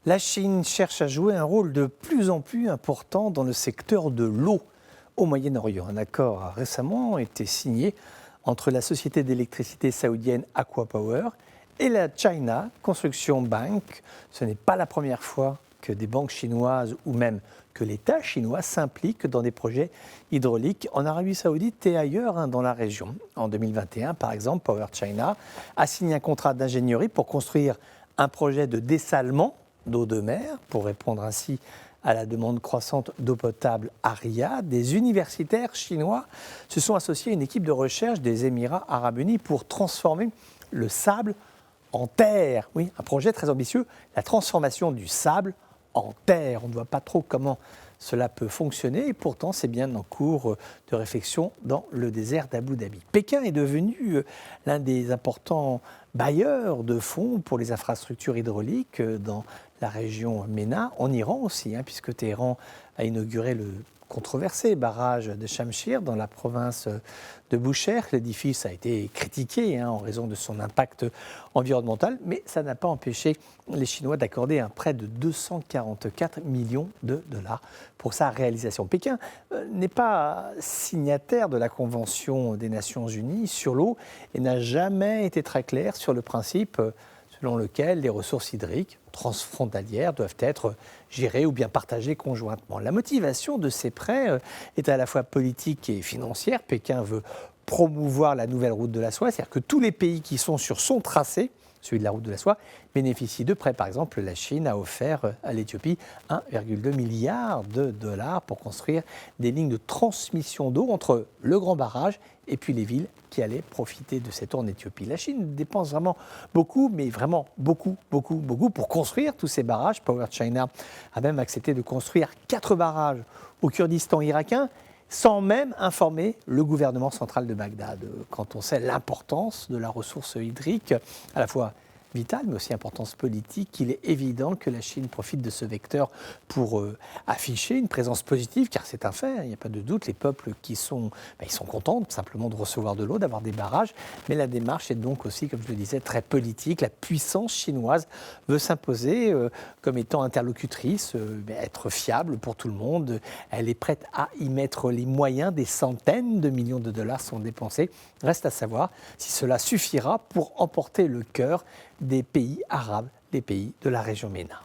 La Chine cherche à jouer un rôle de plus en plus important dans le secteur de l'eau au Moyen-Orient. Un accord a récemment été signé entre la société d'électricité saoudienne Aqua Power et la China Construction Bank. Ce n'est pas la première fois que des banques chinoises ou même que l'État chinois s'implique dans des projets hydrauliques en Arabie Saoudite et ailleurs dans la région. En 2021, par exemple, Power China a signé un contrat d'ingénierie pour construire un projet de dessalement d'eau de mer pour répondre ainsi à la demande croissante d'eau potable à Riyad. Des universitaires chinois se sont associés à une équipe de recherche des Émirats arabes unis pour transformer le sable en terre. Oui, un projet très ambitieux, la transformation du sable en terre. On ne voit pas trop comment cela peut fonctionner et pourtant c'est bien en cours de réflexion dans le désert d'Abu Dhabi. Pékin est devenu l'un des importants bailleurs de fonds pour les infrastructures hydrauliques dans la région MENA, en Iran aussi, puisque Téhéran a inauguré le controversé barrage de Shamshir dans la province de Boucher. L'édifice a été critiqué en raison de son impact environnemental, mais ça n'a pas empêché les Chinois d'accorder un prêt de 244 millions de dollars pour sa réalisation. Pékin n'est pas signataire de la Convention des Nations Unies sur l'eau et n'a jamais été très clair sur le principe selon lequel les ressources hydriques transfrontalières doivent être gérées ou bien partagées conjointement. La motivation de ces prêts est à la fois politique et financière. Pékin veut promouvoir la nouvelle route de la soie, c'est-à-dire que tous les pays qui sont sur son tracé, celui de la route de la soie, bénéficient de prêts. Par exemple, la Chine a offert à l'Éthiopie 1,2 milliard de dollars pour construire des lignes de transmission d'eau entre le grand barrage et puis les villes qui allaient profiter de cette eau en Éthiopie. La Chine dépense vraiment beaucoup, mais vraiment beaucoup pour construire tous ces barrages. Power China a même accepté de construire 4 barrages au Kurdistan irakien sans même informer le gouvernement central de Bagdad. Quand on sait l'importance de la ressource hydrique, à la fois vitale, mais aussi importance politique, il est évident que la Chine profite de ce vecteur pour afficher une présence positive, car c'est un fait, il n'y a pas de doute, les peuples ils sont contents simplement de recevoir de l'eau, d'avoir des barrages, mais la démarche est donc aussi, comme je le disais, très politique. La puissance chinoise veut s'imposer comme étant interlocutrice, être fiable pour tout le monde. Elle est prête à y mettre les moyens, des centaines de millions de dollars sont dépensés. Reste à savoir si cela suffira pour emporter le cœur des pays arabes, des pays de la région MENA.